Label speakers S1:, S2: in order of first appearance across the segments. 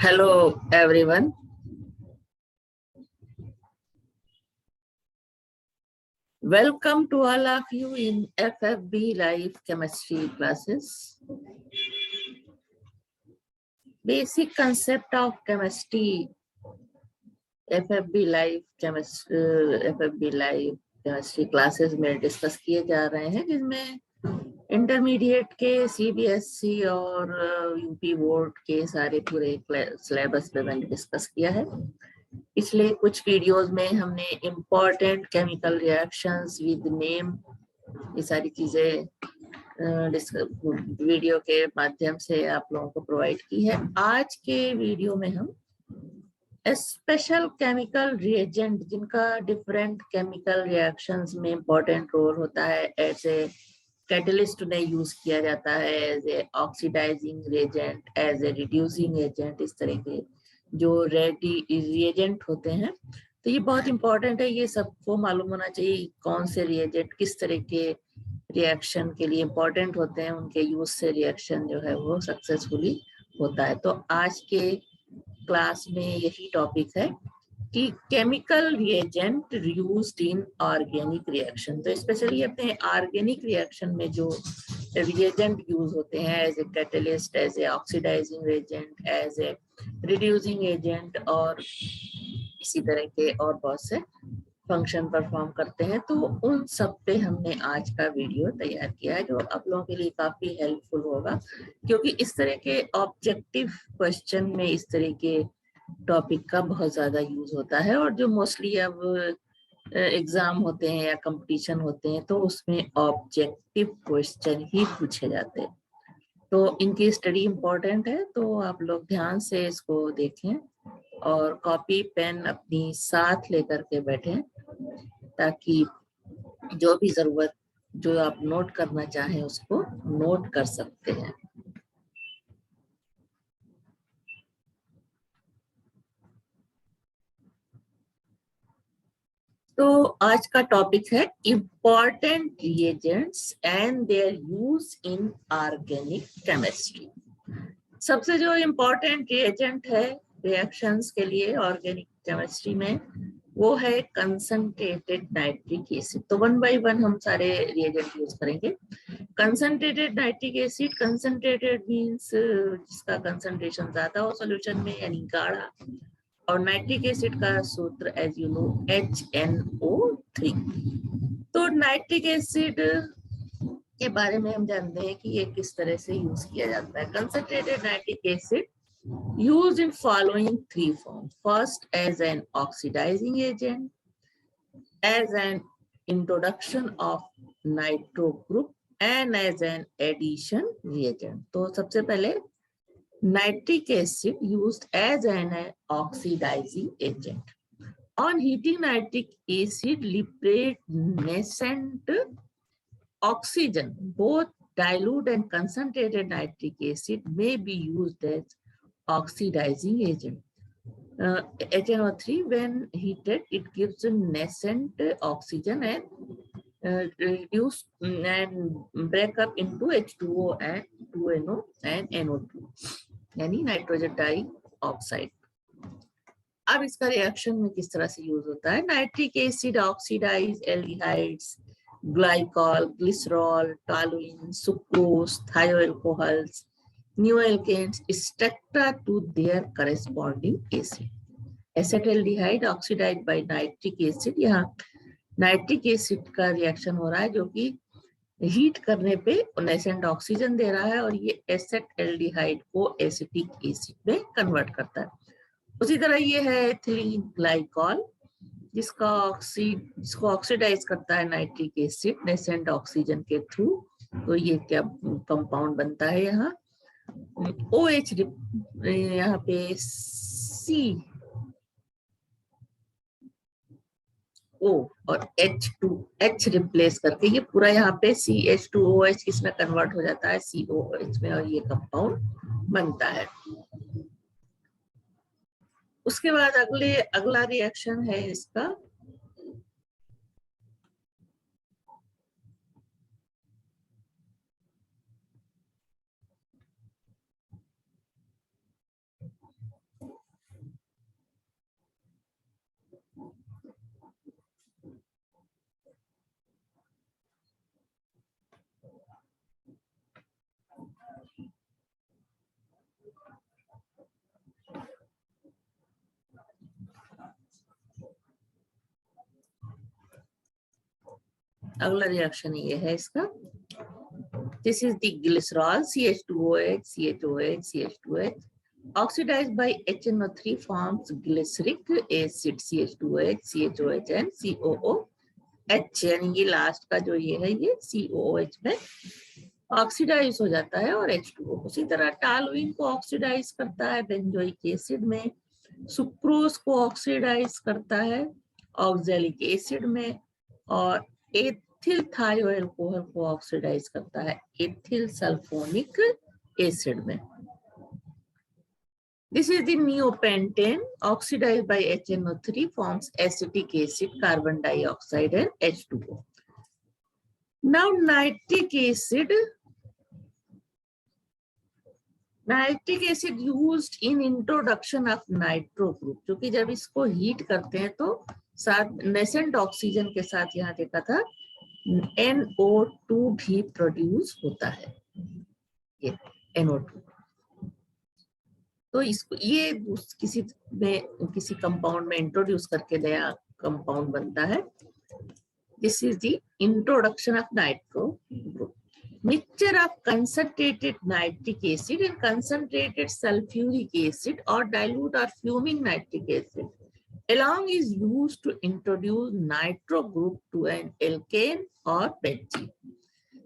S1: Hello everyone. Welcome to all of you in FFB Live Chemistry classes. Basic concept of chemistry, FFB Live Chemistry classes में discuss किए जा रहे हैं, जिसमें intermediate के CBSE और यूपी बोर्ड के सारे पूरे सिलेबस पे मैंने डिस्कस किया है। पिछले कुछ वीडियोस में हमने important chemical reactions with name ये सारी चीजें वीडियो के माध्यम से आप लोगों को प्रोवाइड की है। आज के वीडियो में हम स्पेशल केमिकल रिएजेंट जिनका डिफरेंट केमिकल रिएक्शंस में इम्पोर्टेंट रोल होता है, एज ए कैटलिस्ट में यूज किया जाता है, as a oxidising reagent, as a reducing agent, इस तरह के जो रिएजेंट होते हैं। तो ये बहुत इंपॉर्टेंट है, ये सबको मालूम होना चाहिए कौन से रिएजेंट किस तरह के रिएक्शन के लिए इंपॉर्टेंट होते हैं, उनके यूज से रिएक्शन जो है वो सक्सेसफुली होता है। तो आज के क्लास में यही टॉपिक है कि chemical reagent used in organic reaction. तो स्पेशली अपने ऑर्गेनिक रिएक्शन में जो रिएजेंट यूज होते हैं as a catalyst, as a oxidising reagent, as a reducing agent और इसी तरह के और बहुत से फंक्शन परफॉर्म करते हैं, तो उन सब पे हमने आज का वीडियो तैयार किया है, जो आप लोगों के लिए काफी हेल्पफुल होगा, क्योंकि इस तरह के ऑब्जेक्टिव क्वेश्चन में इस तरह के टॉपिक का बहुत ज्यादा यूज होता है। और जो मोस्टली अब एग्जाम होते हैं या कंपटीशन होते हैं तो उसमें ऑब्जेक्टिव क्वेश्चन ही पूछे जाते हैं, तो इनकी स्टडी इम्पोर्टेंट है। तो आप लोग ध्यान से इसको देखें और कॉपी पेन अपनी साथ लेकर के बैठें, ताकि जो भी जरूरत जो आप नोट करना चाहें उसको नोट कर सकते हैं। तो आज का टॉपिक है important reagents and their use in organic chemistry. सबसे जो इम्पोर्टेंट रिएजेंट है रिएक्शंस के लिए ऑर्गेनिक केमिस्ट्री में, वो है कंसंट्रेटेड नाइट्रिक एसिड। तो वन बाय वन हम सारे रिएजेंट यूज करेंगे। Concentrated nitric acid, concentrated means जिसका कंसंट्रेशन ज्यादा हो सॉल्यूशन में, यानी गाढ़ा, और नाइट्रिक एसिड का सूत्र एज यू नो HNO3। तो नाइट्रिक एसिड के बारे में हम जानते हैं कि ये किस तरह से यूज किया जाता है। Concentrated nitric acid used in following three forms. First, as an oxidizing agent, as an introduction of nitro group, and as an addition reagent. तो सबसे पहले nitric acid used as an oxidizing agent. On heating nitric acid, liberate nascent oxygen. Both dilute and concentrated nitric acid may be used as oxidizing agent. HNO3, when heated, it gives a nascent oxygen and reduce and break up into H2O and 2NO and NO2, यानी nitrogen die oxide. अब इसका reaction में किस तरह से use होता है। Nitric acid oxidise aldehydes, glycol, glycerol, toluene, sucrose, thioalcohols, new alkanes strata to their corresponding acid. Acetaldehyde oxidized by nitric acid, यहाँ नाइट्रिक एसिड का रिएक्शन हो रहा है जो कि हीट करने पे नेसेंट ऑक्सीजन दे रहा है, और ये एसेटल्डिहाइड को एसिटिक एसिड में कन्वर्ट करता है। उसी तरह ये है एथिलीन ग्लाइकॉल, जिसको ऑक्सीडाइज करता है नाइट्रिक एसिड नेसेंट ऑक्सीजन के थ्रू। तो ये क्या कंपाउंड बनता है, यहाँ OH, यहाँ पे CO और H रिप्लेस करके ये पूरा यहाँ पे CH2OH किसमें कन्वर्ट हो जाता है, COOH में, और ये कंपाउंड बनता है। उसके बाद अगला रिएक्शन है इसका अगला रिएक्शन ये है इसका, this is the glycerol CH2OH CHOH CH2H oxidized by HNO3 forms glyceric acid CH2OH CHOH and COOH, यानी ये लास्ट का जो ये है ये COOH में ऑक्सीडाइज हो जाता है और H2O। उसी तरह टालुइन को ऑक्सीडाइज करता है बेंजोइक एसिड में, सुक्रोज को ऑक्सीडाइज करता है ऑक्सैलिक एसिड में, और एथिल थायोएल्कोहल को ऑक्सीडाइज करता है एथिल सल्फोनिक एसिड में। This is the neopentane oxidized by HNO3 forms acetic acid, carbon dioxide and H2O. Now nitric acid used in introduction of nitro group, क्योंकि जब इसको हीट करते हैं तो साथ नेसेंट ऑक्सीजन के साथ यहाँ देखा था NO2 भी प्रोड्यूस होता है, ये NO2। तो इसको ये किसी कंपाउंड में इंट्रोड्यूस करके नया कंपाउंड बनता है। This is the introduction of nitro group. Mixture of concentrated nitric acid and concentrated sulphuric acid और डाइल्यूट और fuming nitric acid along is used to introduce nitro group to an alkane or benzene.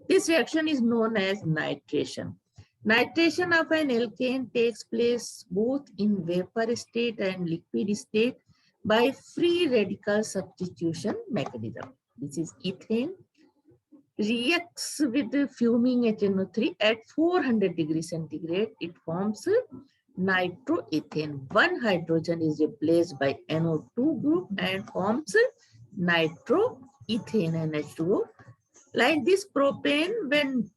S1: This reaction is known as nitration. Nitration of an alkane takes place both in vapor state and liquid state by free radical substitution mechanism. This is ethane reacts with fuming HNO3 at 400 degrees centigrade. It forms nitroethane. One hydrogen is replaced by NO2 group and forms nitroethane NH2O. Like this, propane, when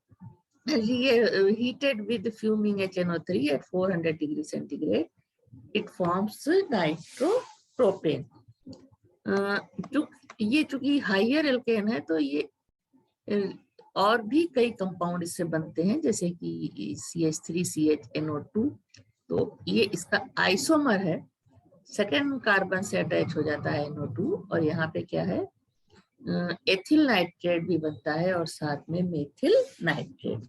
S1: heated with fuming HNO3 at 400 degrees centigrade, it forms nitropropane. ये चूंकि higher alkene है तो ये और भी कई compound इससे बनते हैं, जैसे कि CH3CHNO2, तो ये इसका आइसोमर है, सेकेंड कार्बन से अटैच हो जाता है NO2, और यहाँ पे क्या है एथिल नाइट्रेट भी बनता है और साथ में methyl nitrate.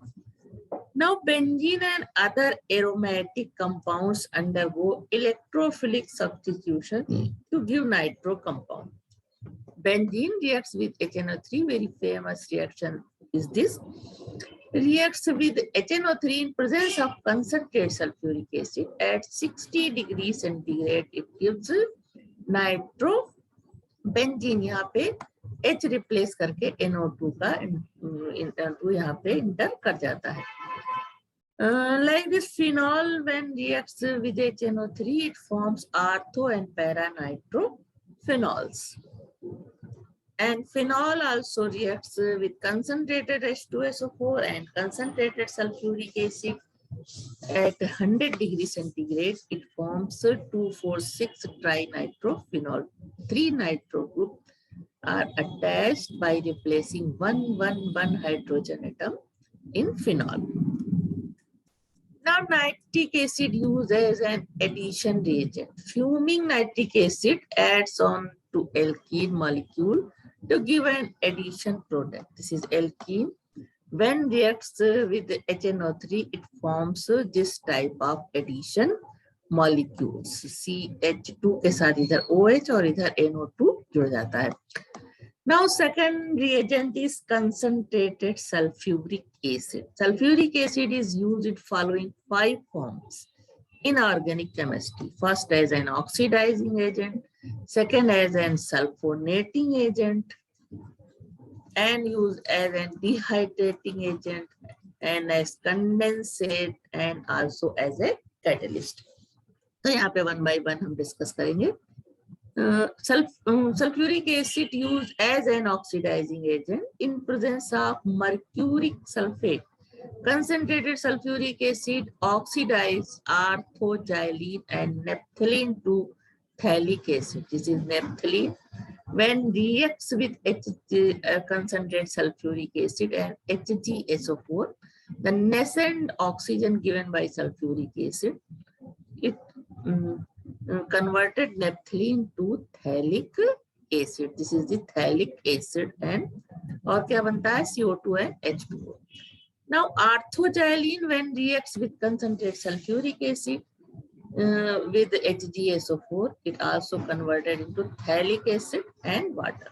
S1: Now benzene and other aromatic compounds undergo electrophilic substitution to give nitro compound. Benzene reacts with HNO3. Very famous reaction is this. Reacts with HNO3 in presence of concentrated sulfuric acid at 60 degrees centigrade. It gives nitro benzene, यहाँ पे H replace करके NO2 का NO2 यहाँ पे inter कर जाता है। Like this, phenol when reacts with HNO3, it forms ortho and para nitrophenols. And phenol also reacts with concentrated H2SO4 and concentrated sulfuric acid at 100 degrees centigrade. It forms 2,4,6 trinitrophenol. 3 nitro group are attached by replacing 1,1,1 hydrogen atom in phenol. Now nitric acid used as an addition reagent. Fuming nitric acid adds on to alkene molecule to give an addition product. This is alkene. When reacts with HNO3, it forms this type of addition molecules. CH2 के साथ इधर OH और इधर NO2 जुड़ जाता है. Now second reagent is concentrated sulfuric acid. Sulfuric acid is used in following 5 forms in organic chemistry. First as an oxidizing agent, second as an sulfonating agent, and used as an dehydrating agent, and as condensate, and also as a catalyst. तो यहाँ पे 1 by 1 हम discuss करेंगे. Sulfuric acid used as an oxidizing agent in presence of mercuric sulfate. Concentrated sulfuric acid oxidize orthoxylene and naphthalene to phthalic acid. This is naphthalene. When reacts with concentrated sulfuric acid and HgSO4, the nascent oxygen given by sulfuric acid, it converted naphthalene to phthalic acid. This is the phthalic acid and और क्या बनता है CO2 and H2O. Now orthoxylene when reacts with concentrated sulfuric acid with HgSO4, it also converted into phthalic acid and water.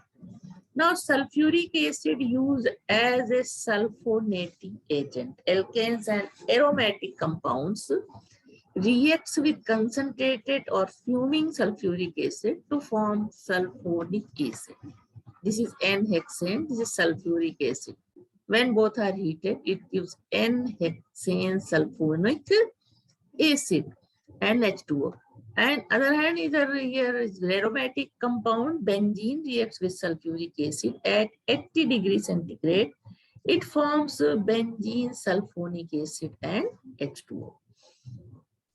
S1: Now sulfuric acid used as a sulfonating agent. Alkanes and aromatic compounds reacts with concentrated or fuming sulfuric acid to form sulfonic acid. This is N-hexane, this is sulfuric acid. When both are heated, it gives N-hexane sulfonic acid and H2O. And other hand, either here is aromatic compound benzene reacts with sulfuric acid at 80 degrees centigrade. It forms benzene sulfonic acid and H2O.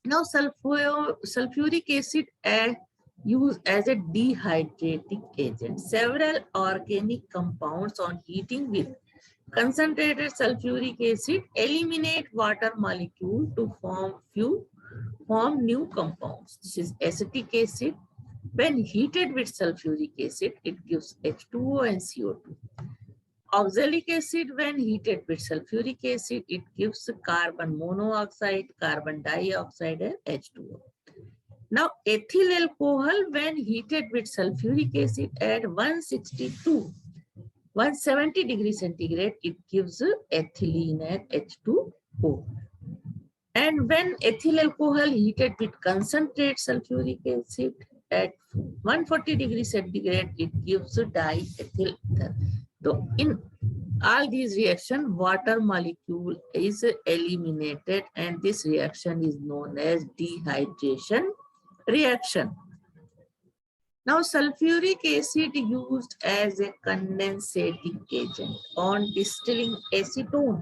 S1: Now sulfuric acid used as a dehydrating agent. Several organic compounds on heating with concentrated sulfuric acid eliminate water molecule to form new compounds. This is acetic acid. When heated with sulfuric acid, it gives H2O and CO2. Oxalic acid, when heated with sulfuric acid, it gives carbon monoxide, carbon dioxide, and H2O. Now, ethyl alcohol, when heated with sulfuric acid at 170 degrees centigrade, it gives ethylene and H2O. And when ethyl alcohol heated with concentrated sulfuric acid at 140 degrees centigrade, it gives diethyl ether. So in all these reactions, water molecule is eliminated, and this reaction is known as dehydration reaction. Now, sulfuric acid used as a condensating agent on distilling acetone.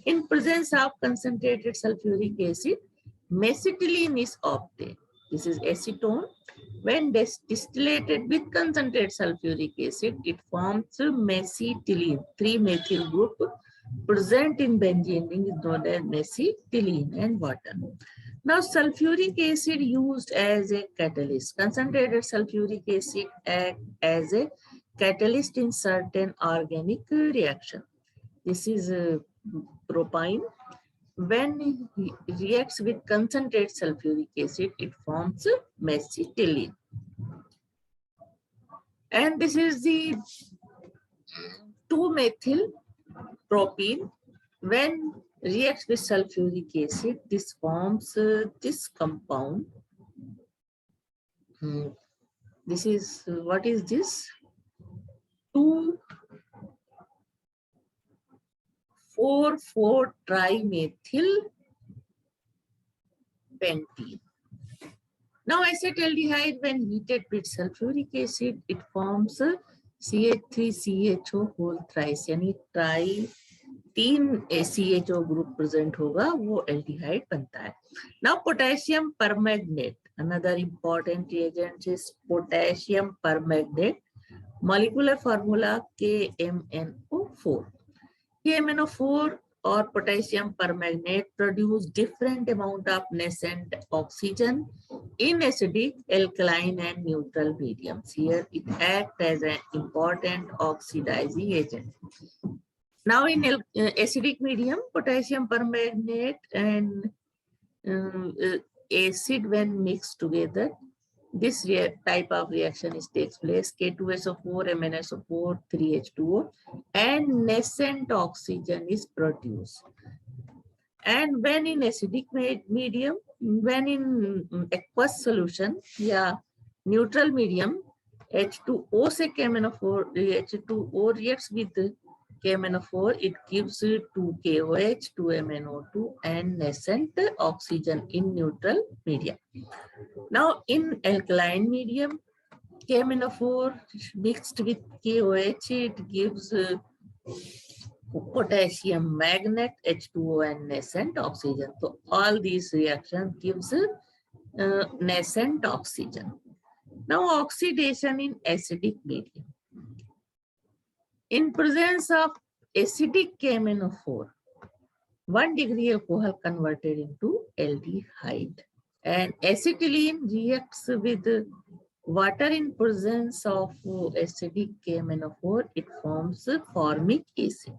S1: In presence of concentrated sulfuric acid, mesitylene is obtained. This is acetone. When distillated with concentrated sulfuric acid, it forms mesitylene. 3-methyl group present in benzene ring is known as mesitylene and water. Now, sulfuric acid used as a catalyst. Concentrated sulfuric acid acts as a catalyst in certain organic reaction. This is propine. When it reacts with concentrated sulfuric acid, it forms mesitylene. And this is the 2-methyl propene. When reacts with sulfuric acid, this forms this compound. This is, what is this? 2,4,4-trimethyl pentene. Now acetaldehyde, when heated with sulfuric acid, it forms CH3CHO whole thrice, यानी try 3 CHO group present होगा, वो aldehyde बनता है. Now potassium permanganate, another important reagent is potassium permanganate. Molecular formula KMnO4. KMnO4 or potassium permanganate produce different amount of nascent oxygen in acidic, alkaline, and neutral mediums. Here it acts as an important oxidizing agent. Now in acidic medium, potassium permanganate and acid when mixed together, this type of reaction takes place. K2SO4, MnSO4, 3H2O, and nascent oxygen is produced. And when in acidic medium, when in aqueous solution, yeah, neutral medium, H2O से KMnO4, H2O reacts with KMnO4, it gives 2KOH, 2MnO2, and nascent oxygen in neutral medium. Now in alkaline medium, KMnO4 mixed with KOH, it gives potassium magnate, H2O, and nascent oxygen. So all these reactions gives nascent oxygen. Now oxidation in acidic medium. In presence of acidic KMnO4, 1 degree alcohol converted into aldehyde, and acetylene reacts with water in presence of acidic KMnO4, it forms formic acid.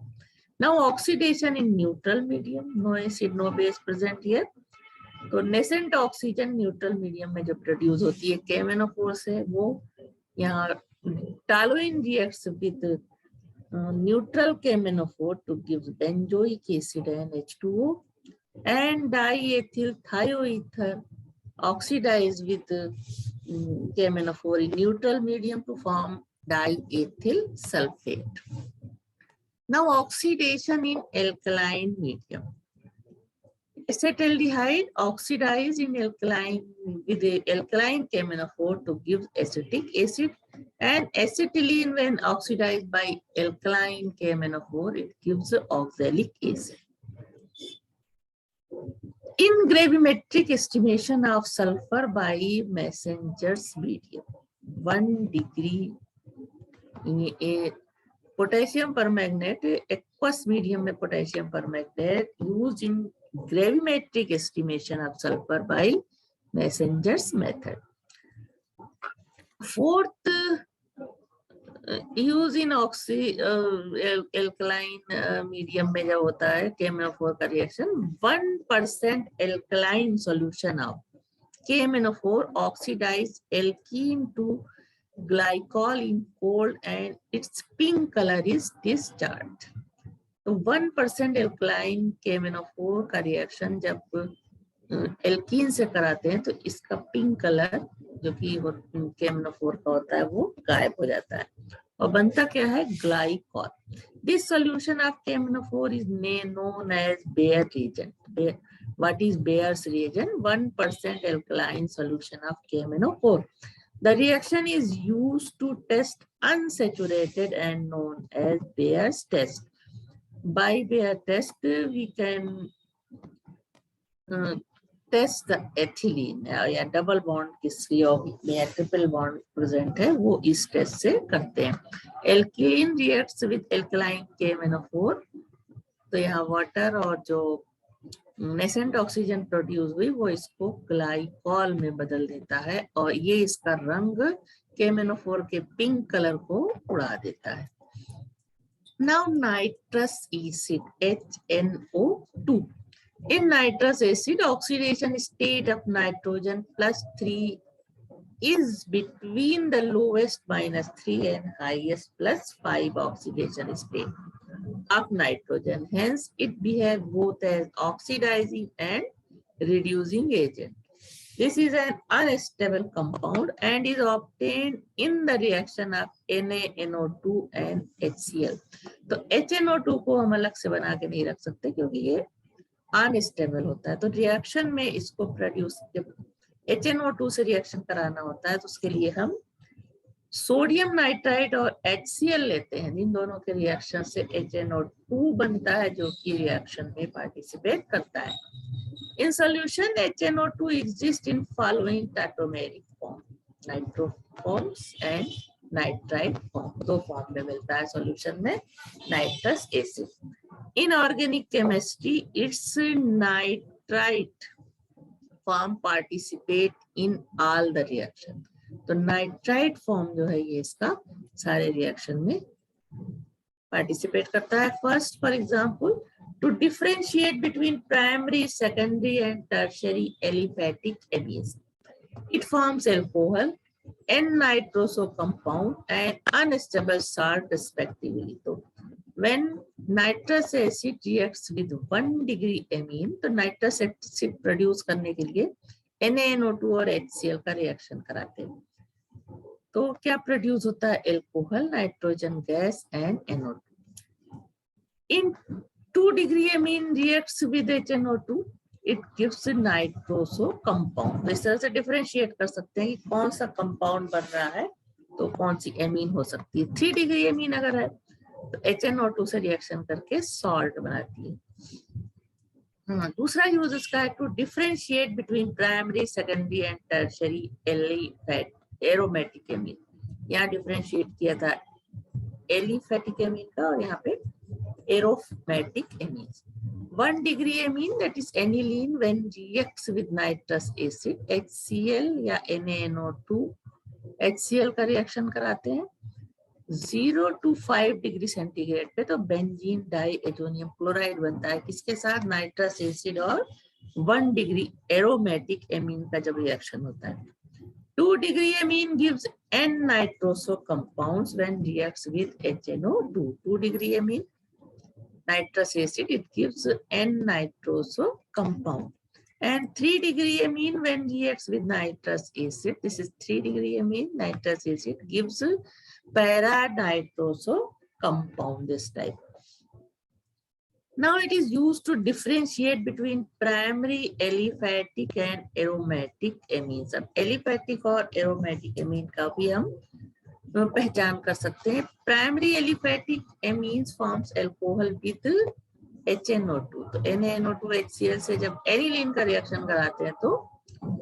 S1: Now oxidation in neutral medium, no acid, no base present here. तो nascent oxygen neutral medium में जो produce होती है KMnO4 से, वो यहाँ toluene reacts with neutral KMnO4 to give benzoic acid and H2O, and diethyl thioether oxidize with KMnO4 in neutral medium to form diethyl sulfate. Now oxidation in alkaline medium. Acetaldehyde oxidized in alkaline with the alkaline KMnO4 to give acetic acid, and acetylene when oxidized by alkaline KMnO4, it gives oxalic acid. In gravimetric estimation of sulfur by Messenger's medium, 1 degree potassium permanganate, aqueous medium में potassium permanganate used in gravimetric estimation of sulfur by Messenger's method. Fourth, use in alkaline medium में जब होता है KMnO4 का reaction, 1% alkaline solution of KMnO4 oxidized alkene to glycol in cold and its pink color is discharged. तो 1% alkaline KMnO4 का reaction जब alkene से कराते हैं तो इसका पिंक कलर जो कि KMnO4 का होता है वो गायब हो जाता है और बनता क्या है, glycol. This solution of KMnO4 is known as Baeyer reagent. What is Baeyer's reagent? 1% alkaline solution of KMnO4. The reaction is used to test unsaturated and known as Bayer's test. By Bayer test, we can test the ethylene या double bond किसी में triple bond present है वो इस test से करते हैं. Alkene reacts with alkaline KMnO4, तो यहाँ वाटर और जो नेसेंट ऑक्सीजन प्रोड्यूस हुई वो इसको ग्लाइकॉल में बदल देता है और ये इसका रंग KMnO4 के पिंक कलर को उड़ा देता है. Now nitrous acid HNO2. In nitrous acid, oxidation state of nitrogen +3 is between the lowest -3 and highest +5 oxidation state of nitrogen. Hence, it behaves both as oxidizing and reducing agent. This is an unstable compound and is obtained in the reaction of NaNO2 and HCl. तो HNO2 को हम अलग से बना के नहीं रख सकते क्योंकि ये अनस्टेबल होता है. तो रिएक्शन में इसको प्रोड्यूस HNO2 से रिएक्शन कराना होता है तो उसके लिए हम सोडियम नाइट्राइड और HCl लेते हैं. इन दोनों के रिएक्शन से HNO2 बनता है जो कि रिएक्शन में पार्टिसिपेट करता है. In solution, HNO2 exists in following tautomeric form: nitroforms and nitrite form. दो फॉर्म में मिलता है सॉल्यूशन में nitrous acid. In organic chemistry, its nitrite form participate in all the reaction. तो नाइट्राइट फॉर्म जो है ये इसका सारे रिएक्शन में पार्टिसिपेट करता है. First for example, to differentiate between primary, secondary and tertiary aliphatic amines, it forms alcohol, N-nitroso compound and unstable salt respectively. So when nitrous acid reacts with 1 degree amine, तो nitrous acid produce करने के लिए NaNO2 और HCl का reaction कराते हैं. तो क्या प्रोड्यूस होता है? Alcohol, nitrogen gas and NO2. In 2 degree amine reacts with HNO2, it gives nitroso compound. तो इस तरह से डिफरेंशिएट कर सकते हैं कि कौन सा कंपाउंड बन रहा है तो कौन सी एमीन हो सकती है. 3 डिग्री एमीन अगर है तो HNO2 से रिएक्शन करके सॉल्ट बनाती है. दूसरा यूज इसका है to differentiate between primary, secondary and tertiary aromatic amine. यहाँ डिफरेंशिएट किया था एलिफेटिक एमीन का और यहाँ पे aromatic amines. 1 degree amine, that is aniline, when reacts with nitrous acid HCl या NaNO2 HCl का रिएक्शन कराते हैं 0 to 5 डिग्री सेंटीग्रेड पे, तो बेंजीन डाई एजोनियम क्लोराइड बनता है। किसके साथ? नाइट्रस एसिड और 1 डिग्री एरोमेटिक एमीन का जब रिएक्शन होता है। 2 degree amine gives N-nitroso compounds when reacts with HNO2. 2 degree amine nitrous acid, it gives N-nitroso compound. And 3 degree amine when reacts with nitrous acid, this is 3 degree amine nitrous acid, gives para-nitroso compound, this type. Now it is used to differentiate between primary aliphatic and aromatic amines. अब aliphatic और aromatic amine का भी हम पहचान कर सकते हैं। Primary aliphatic amines forms alcohol with HNO2. तो NaNO2HCl से जब aniline का रिएक्शन कराते हैं तो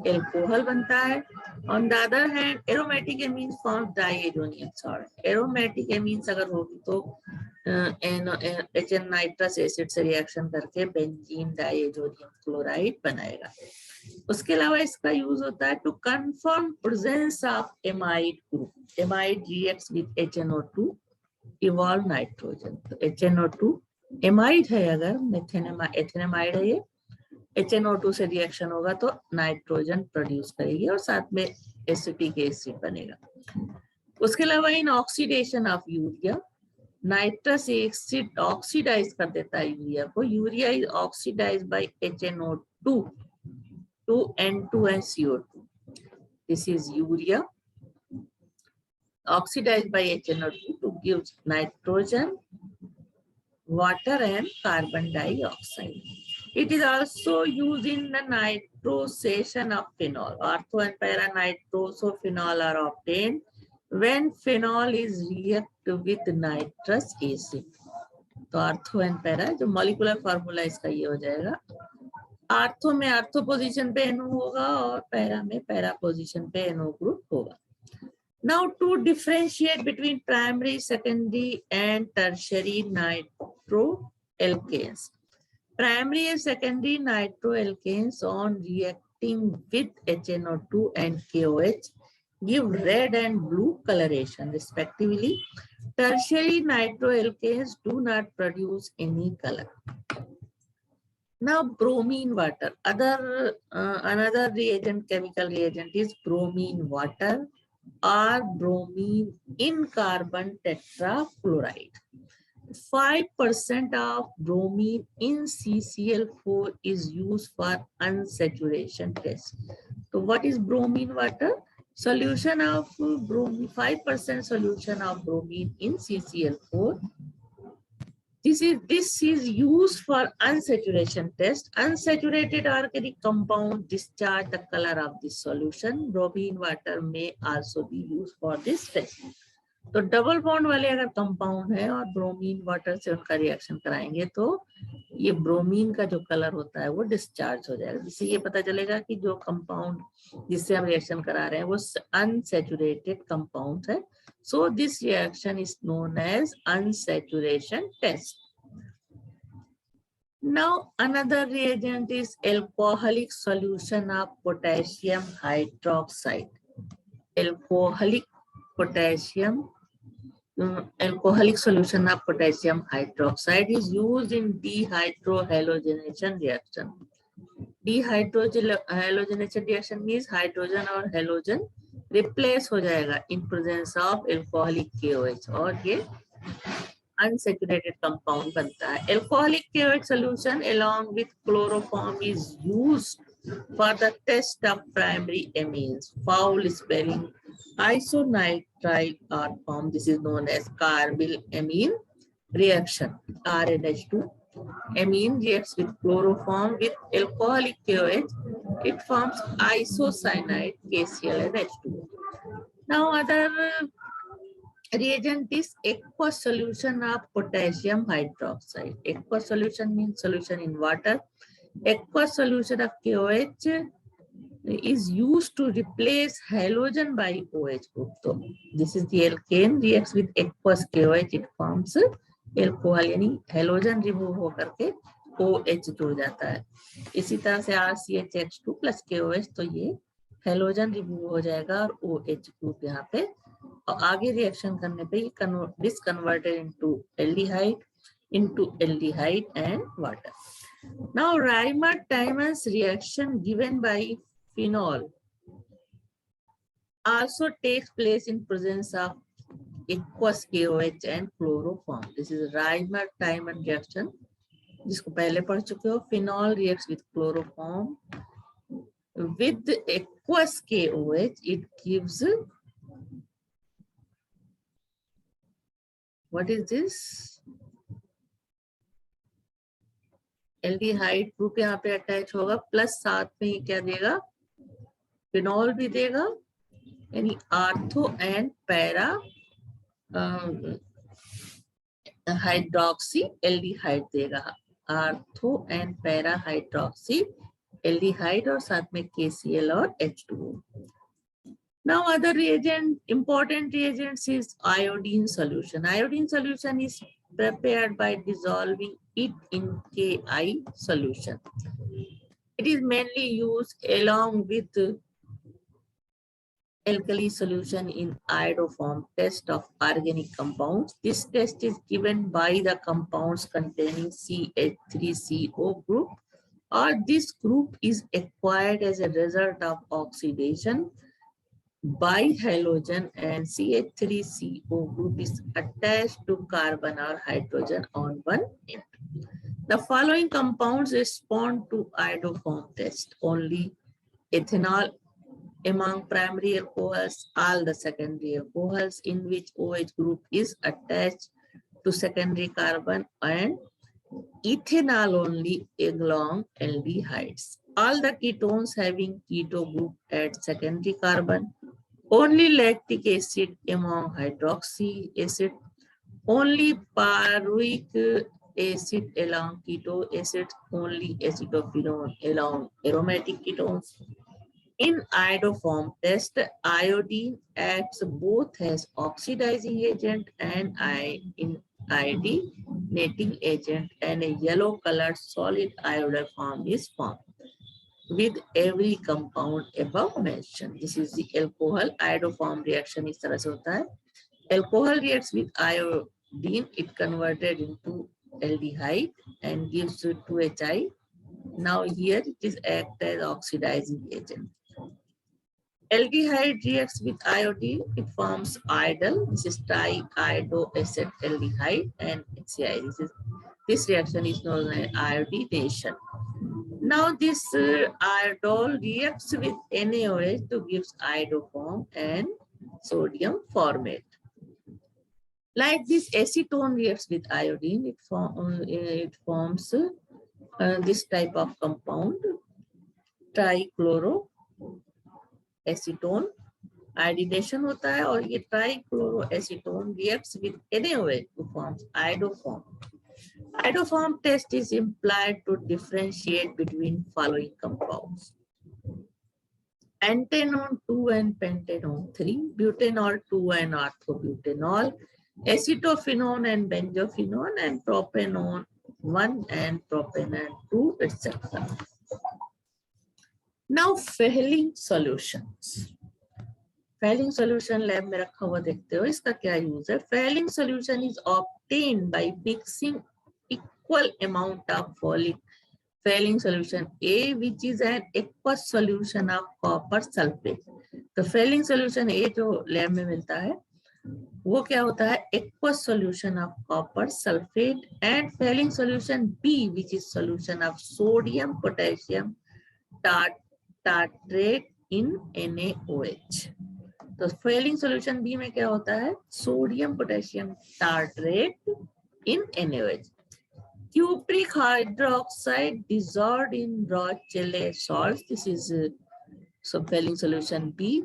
S1: एल्कोहल बनता है। On the other hand, aromatic amines form diazonium salt. Aromatic amines अगर होगी तो HN नाइट्रस एसिड से रिएक्शन करके बेंजीन डाइएजोनियम क्लोराइड बनाएगा। उसके अलावा इसका यूज होता है to confirm presence of amide group. Amide reacts with HNO2 evolve nitrogen. तो HNO2 एमाइड है, अगर एथेनेमाइड है ये, HNO2 से रिएक्शन होगा तो नाइट्रोजन प्रोड्यूस करेगी और साथ में एसिटिक एसिड बनेगा। उसके अलावा in oxidation of urea, nitrous acid oxidise कर देता है यूरिया को। Urea is oxidised by HNO2 to N2 and CO2. This is urea oxidized by HNO2 to give nitrogen, water and carbon dioxide. It is also used in the nitrosation of phenol. Ortho and para nitrosophenol are obtained when phenol is reacted with nitrous acid. तो ortho and para, जो molecular formula इसका ये हो जाएगा, ortho में ortho position पे NO होगा और पैरा में पैरा पोजीशन पे NO ग्रुप होगा। Now to differentiate between primary, secondary and tertiary nitroalkanes. Primary and secondary nitroalkanes on reacting with HNO2 and KOH give red and blue coloration respectively. Tertiary nitroalkanes do not produce any color. Now bromine water. Another reagent, chemical reagent is bromine water or bromine in carbon tetrachloride. 5% of bromine in CCl4 is used for unsaturation test. So what is bromine water? Solution of bromine, 5% solution of bromine in CCl4. This is used for unsaturation test. Unsaturated organic compound discharge the color of this solution. Bromine water may also be used for this test. तो double bond वाले अगर compound है और bromine water से उनका reaction कराएंगे तो ये ब्रोमीन का जो कलर होता है वो डिस्चार्ज हो जाएगा, जिससे ये पता चलेगा कि जो कंपाउंड जिससे हम रिएक्शन करा रहे हैं वो अनसैचुरेटेड कंपाउंड है। So this reaction is known as unsaturation test. Now another reagent is alcoholic solution of potassium hydroxide. Alcoholic solution of potassium hydroxide is used in dehydrohalogenation reaction. Dehydrohalogenation reaction means hydrogen और halogen replace हो जाएगा in presence of alcoholic KOH और ये unsaturated compound बनता है। Alcoholic KOH solution along with chloroform is used for the test of primary amines. Foul sparing isonitrile are formed. This is known as carbyl amine reaction. RNH2 amine reacts with chloroform with alcoholic KOH. It forms isocyanide KCl and H2O. Now other reagent is aqueous solution of potassium hydroxide. Aqueous solution means solution in water. Aqueous solution of KOH is used to replace halogen by OH group. So this is the alkane reacts with aqueous KOH. It forms alcohol, यानी halogen remove होकर के OH जुड़ जाता है। इसी तरह से RCHH2 plus KOH, तो ये हेलोजन रिमूव हो जाएगा और OH ग्रुप यहाँ पे, और आगे रिएक्शन करने पे ये this converted into aldehyde and water. Now Reimer-Tiemann reaction given by phenol also takes place in presence of aqueous KOH and chloroform. This is Reimer-Tiemann reaction, जिसको पहले पढ़ चुके हो. Phenol reacts with chloroform with aqueous KOH. It gives, what is this? Aldehyde group यहाँ पे attach होगा, plus साथ में ही क्या देगा, फिनॉल भी देगा, यानी ortho and para hydroxy aldehyde देगा. Ortho and para hydroxy aldehyde और साथ में KCl और H2O. Now other reagent, important reagents is iodine solution. Iodine solution is prepared by dissolving it in Ki solution. It is mainly used along with alkali solution in iodoform test of organic compounds. This test is given by the compounds containing CH3CO group, or this group is acquired as a result of oxidation by halogen, and CH3CO group is attached to carbon or hydrogen on one end. The following compounds respond to iodoform test: only ethanol among primary alcohols, all the secondary alcohols in which OH group is attached to secondary carbon, and ethanol only along aldehydes. All the ketones having keto group at secondary carbon, only lactic acid among hydroxy acid, only pyruvic acid along keto acid, only acetophenone along aromatic ketones. In iodoform test, iodine acts both as oxidizing agent and iodinating agent, and a yellow colored solid iodoform is formed with every compound above mentioned. This is the alcohol iodoform reaction. इस तरह से होता है. Alcohol reacts with iodine, it converted into aldehyde and gives 2HI. Now here it is act as oxidizing agent. Aldehyde reacts with iodine, it forms idol. This is triiodoacetaldehyde and HCI. This reaction is known as iodination. Now this iodol reacts with NaOH to give iodoform and sodium formate. Like this acetone reacts with iodine, it forms this type of compound, trichloroacetone. Iodination होता है और ये trichloroacetone reacts with NaOH to form iodoform. Iodoform test is employed to differentiate between following compounds: pentanone 2 and pentanone 3, butanol 2 and orthobutanol, acetophenone and benzophenone, and propanone 1 and propanone 2, etc. Now Fehling solutions. Fehling solution lab में रखा हुआ देखते हो, इसका क्या use है? Fehling solution is obtained by mixing equal amount of Fehling solution A, which is an aqueous solution of copper sulfate. तो Fehling solution A जो लैब में मिलता है वो क्या होता है? Aqueous solution of copper sulfate, and Fehling solution B, which is solution of sodium potassium tartrate in NaOH. तो Fehling solution B में क्या होता है? Sodium potassium tartrate in NaOH. Cupric hydroxide dissolved in raw Chile salts. This is Fehling solution B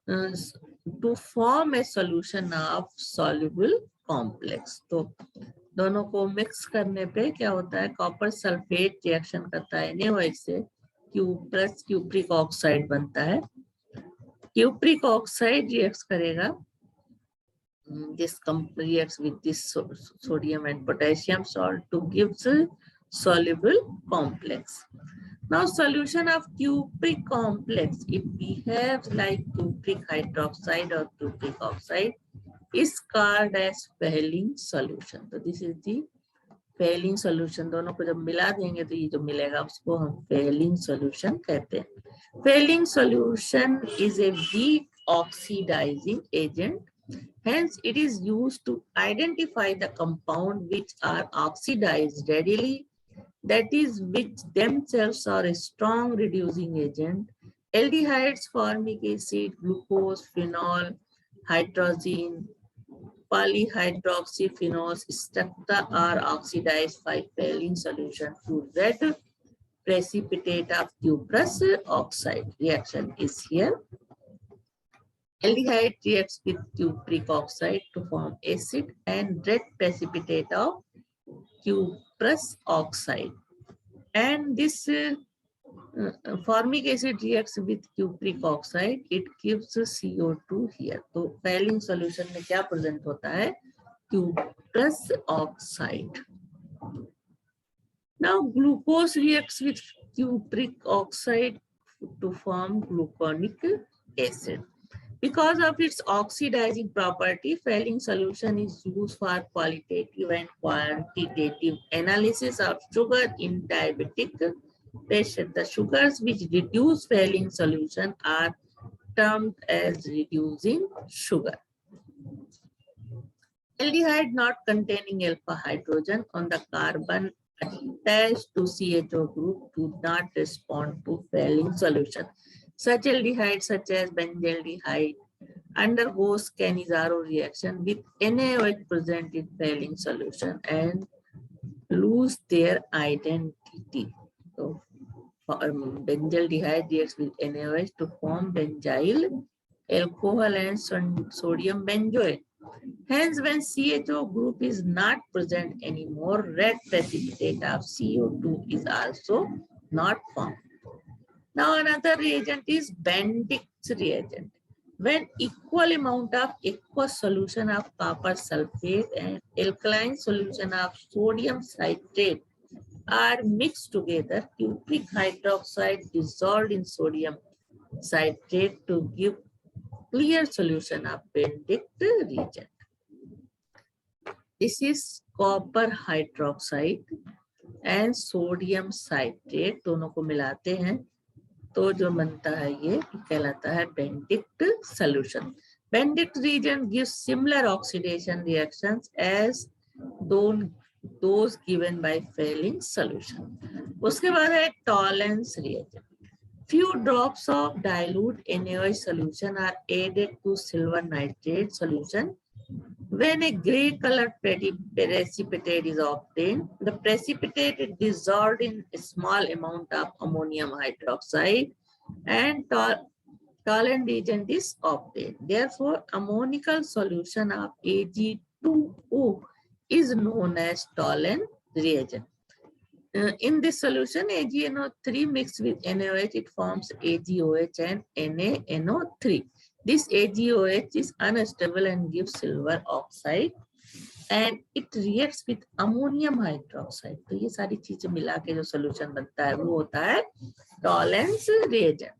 S1: to form a solution of soluble complex. तो दोनों को mix करने पे क्या होता है? कॉपर सल्फेट रिएक्शन करता है NaOH से, प्लस क्यूप्रिक ऑक्साइड बनता है. क्यूप्रिक ऑक्साइड रिएक्ट्स करेगा, this reacts with this sodium and potassium salt to give soluble complex. Now solution of cupric complex, it behaves like cupric hydroxide or cupric oxide, is called as Fehling solution. So this is the Fehling solution. दोनों को जब मिला देंगे तो ये जो मिलेगा उसको हम Fehling solution कहते हैं. Fehling solution is a weak oxidizing agent. Hence, it is used to identify the compound which are oxidized readily, that is, which themselves are a strong reducing agent. Aldehydes, formic acid, glucose, phenol, hydrazine, polyhydroxyphenols, etc. are oxidized by Fehling solution to red precipitate of cuprous oxide. Reaction is here. Aldehyde reacts with cupric oxide to form acid and red precipitate of cuprous oxide. And this formic acid reacts with cupric oxide, it gives CO2 here. तो Fehling solution में क्या present होता है? Cuprous oxide. Now glucose reacts with cupric oxide to form gluconic acid. Because of its oxidizing property, Fehling solution is used for qualitative and quantitative analysis of sugar in diabetic patients. The sugars which reduce Fehling solution are termed as reducing sugar. Aldehyde not containing alpha hydrogen on the carbon attached to CHO group do not respond to Fehling solution. Such aldehydes such as benzaldehyde undergoes Cannizzaro reaction with NaOH present in Fehling solution and lose their identity. So benzaldehyde reacts with NaOH to form benzyl alcohol and sodium benzoate. Hence, when CHO group is not present anymore, red precipitate of CO2 is also not formed. Now another reagent is Bendix's reagent. When equal amount of aqueous solution of copper sulfate and alkaline solution of sodium citrate are mixed together, cupric hydroxide dissolved in sodium citrate to give clear solution of Bendix reagent. This is copper hydroxide and sodium citrate, दोनों को मिलाते हैं तो जो बनता है ये कहलाता है Bendix solution. Bendix reagent gives similar oxidation reactions as those given by Fehling solution. उसके बाद है Tollens reagent. Few drops of dilute NaOH solution are added to silver nitrate solution. When a gray colored precipitate is obtained, the precipitate is dissolved in a small amount of ammonium hydroxide and Tollens reagent is obtained. Therefore, ammonical solution of Ag2O is known as Tollens reagent. In this solution, AgNO3 mixed with NaOH, it forms AgOH and NaNO3. This AgOH is unstable and gives silver oxide and it reacts with ammonium hydroxide. तो ये सारी चीजें मिला के जो solution बनता है वो होता है Tollens reagent.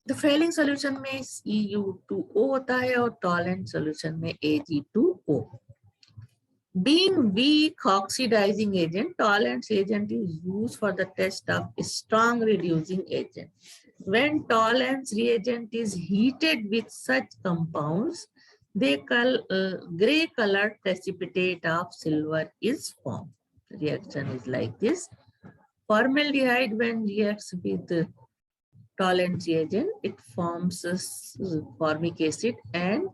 S1: The Fehling solution में EU2O होता है और Tollens solution में Ag2O. Being weak oxidizing agent, Tollens reagent is used for the test of strong reducing agent. When Tollens reagent is heated with such compounds, they gray colored precipitate of silver is formed. The reaction is like this. Formaldehyde, when reacts with Tollens reagent, it forms formic acid and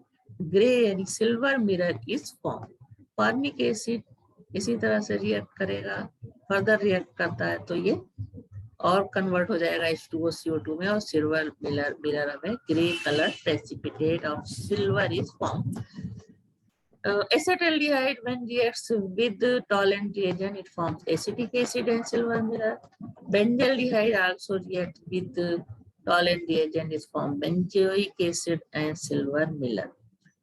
S1: gray and silver mirror is formed. Formic acid इसी तरह से react करेगा, further react करता है तो ये और convert हो जाएगा H2O CO2 में और सिल्वर मिरर में grey colour precipitate of silver is formed. Acetaldehyde, when reacts with Tollens reagent, it forms acetic acid and silver mirror. Benzaldehyde also reacts with Tollens reagent, is formed benzoic acid and silver mirror.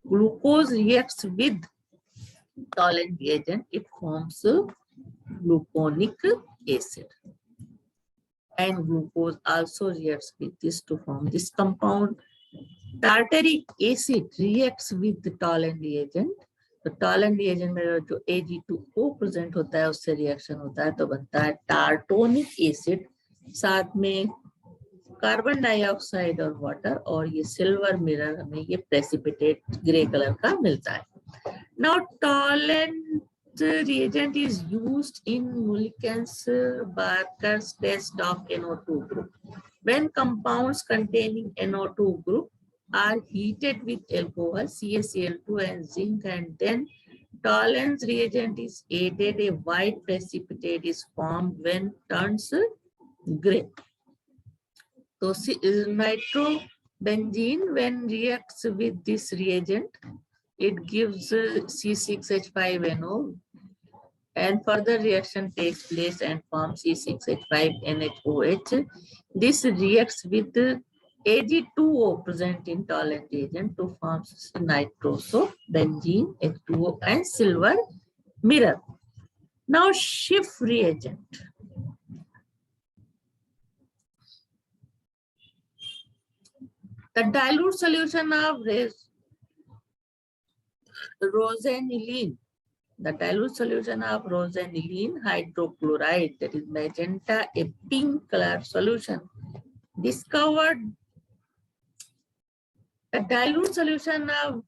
S1: Glucose reacts with Tollens reagent, it forms gluconic acid. And glucose also reacts with this to form this compound. Tartaric acid reacts with the Tollens reagent. तो Tollens reagent में जो Ag2O present होता है उससे reaction होता है तो बनता है टार्टोनिक एसिड, साथ में कार्बन डाइऑक्साइड और वाटर, और ये सिल्वर मिरर हमें ये प्रेसिपिटेट ग्रे कलर का मिलता है. Now Tollens reagent is used in Mulliken's-Barker's test of NO2 group. When compounds containing NO2 group are heated with alcohol, CaCl2 and zinc, and then Tollens reagent is added, a white precipitate is formed when turns gray. So nitrobenzene, when reacts with this reagent, it gives C6H5NO, and further reaction takes place and forms C6H5NHOH. This reacts with Ag2O present in Tollens reagent to form nitrosobenzene, H2O, and silver mirror. Now Schiff reagent. The dilute solution of rosanilene. The dilute solution of rosanilene hydrochloride, that is magenta, a pink color solution, discovered. The dilute solution of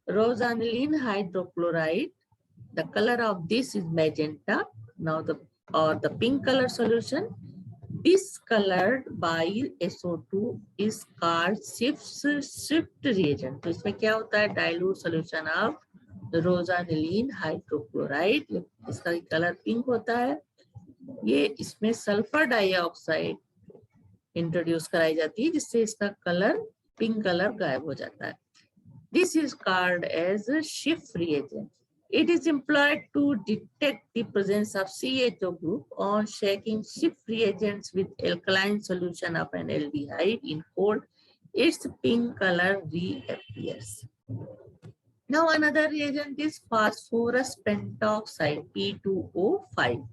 S1: rosanilene hydrochloride, the color of this is magenta. Now the pink color solution, discolored by SO2, is called Schiff reagent. तो इसमें क्या होता है? dilute solution of रोजानिलीन hydrochloride, इसका colour pink होता है. ये इसमें सल्फर डाइऑक्साइड इंट्रोड्यूस कराई जाती है जिससे इसका कलर पिंक कलर गायब हो जाता है. This is called as Schiff reagent. It is employed to detect the presence of CHO group on shaking Schiff reagents with alkaline solution of an aldehyde in cold. Its pink color reappears. Now another reagent is phosphorus pentoxide, P2O5.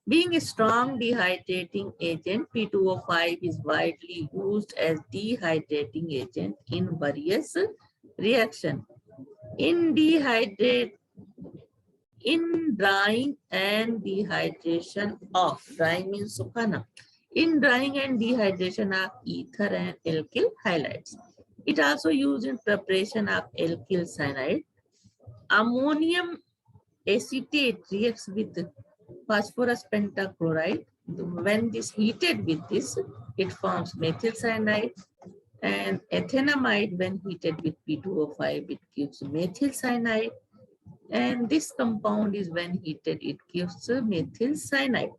S1: Being a strong dehydrating agent, P2O5 is widely used as dehydrating agent in various reactions. In drying and dehydration of, drying means sukhana, in drying and dehydration of ether and alkyl halides. It also used in preparation of alkyl cyanide. Ammonium acetate reacts with phosphorus pentachloride. When this heated with this, it forms methyl cyanide. And ethanamide, when heated with P2O5, it gives methyl cyanide. And this compound is when heated, it gives methyl cyanide.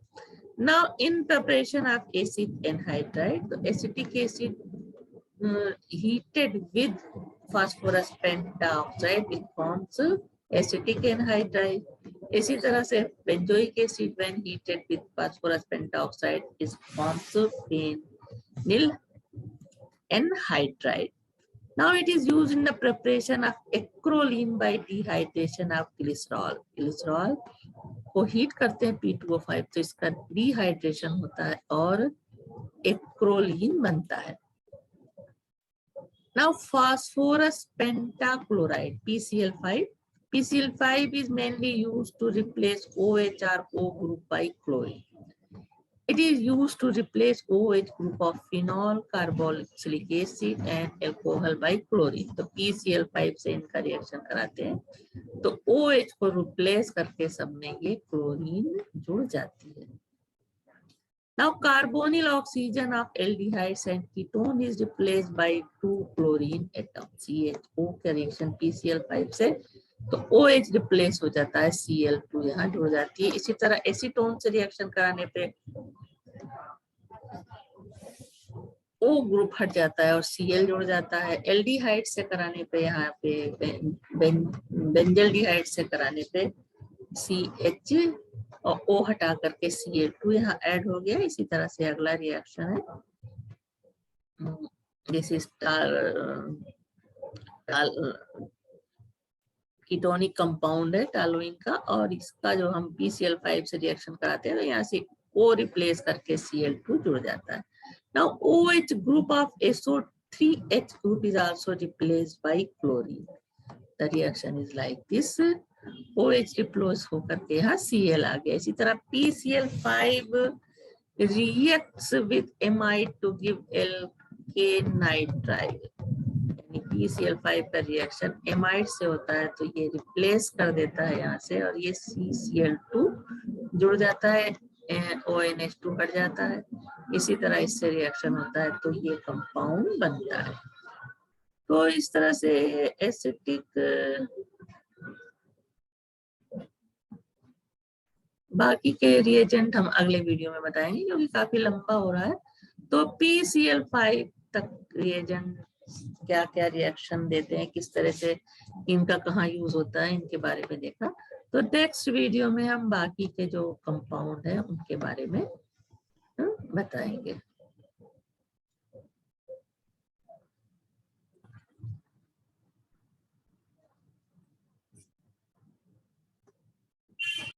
S1: Now, in preparation of acid anhydride, the acetic acid heated with phosphorus pentaoxide, it forms acetic anhydride. इसी तरह से benzoic acid when heated with phosphorus pentaoxide is forms phenyl anhydride. Now it is used in the preparation of acrolein by dehydration of glycerol. Glycerol को heat करते हैं P2O5 तो इसका dehydration होता है और एक्रोलीन बनता है. Now phosphorus pentachloride, PCl5. PCl5 is mainly used to replace OH or O group by chlorine. It is used to replace OH group of phenol, carboxylic acid and alcohol by chlorine. तो PCl5 से इनका reaction कराते हैं तो OH को replace करके सब में ये क्लोरीन जुड़ जाती है. Now carbonyl oxygen of aldehydes and ketone is replaced by 2 chlorine atoms. CHO का रिएक्शन PCl5 से तो OH रिप्लेस हो जाता है, Cl2 यहाँ जुड़ जाती है. इसी तरह एसीटोन से रिएक्शन कराने पे O ग्रुप हट जाता है और Cl जुड़ जाता है. एल्डिहाइड से कराने पे यहाँ पे बेंजल्डिहाइड से कराने पे CH और O हटा करके Cl2 यहाँ ऐड हो गया. इसी तरह से अगला रिएक्शन है, दिस इज कीटोनिक कंपाउंड है टॉलुइन का, और इसका जो हम PCl5 से रिएक्शन कराते हैं तो यहाँ से O रिप्लेस करके Cl2 जुड़ जाता है। Now OH group of SO3H group is also replaced by chlorine. The reaction is like this. OH replace होकर के यहाँ Cl आ गया। इसी तरह PCl5 reacts with amide to give alkanitrile. यानी PCl5 का रिएक्शन एमाइड से होता है तो ये रिप्लेस कर देता है यहाँ से, और ये CCl2 जुड़ जाता है, ONH2 हट जाता है। इसी तरह इससे रिएक्शन होता है तो ये कंपाउंड बनता है। तो इस तरह से एसिटिक, बाकी के रिएजेंट हम अगले वीडियो में बताएंगे क्योंकि काफी लंबा हो रहा है। तो PCl5 तक रिएजेंट क्या क्या रिएक्शन देते हैं, किस तरह से इनका कहाँ यूज होता है, इनके बारे में देखा। तो नेक्स्ट वीडियो में हम बाकी के जो कंपाउंड है उनके बारे में बताएंगे।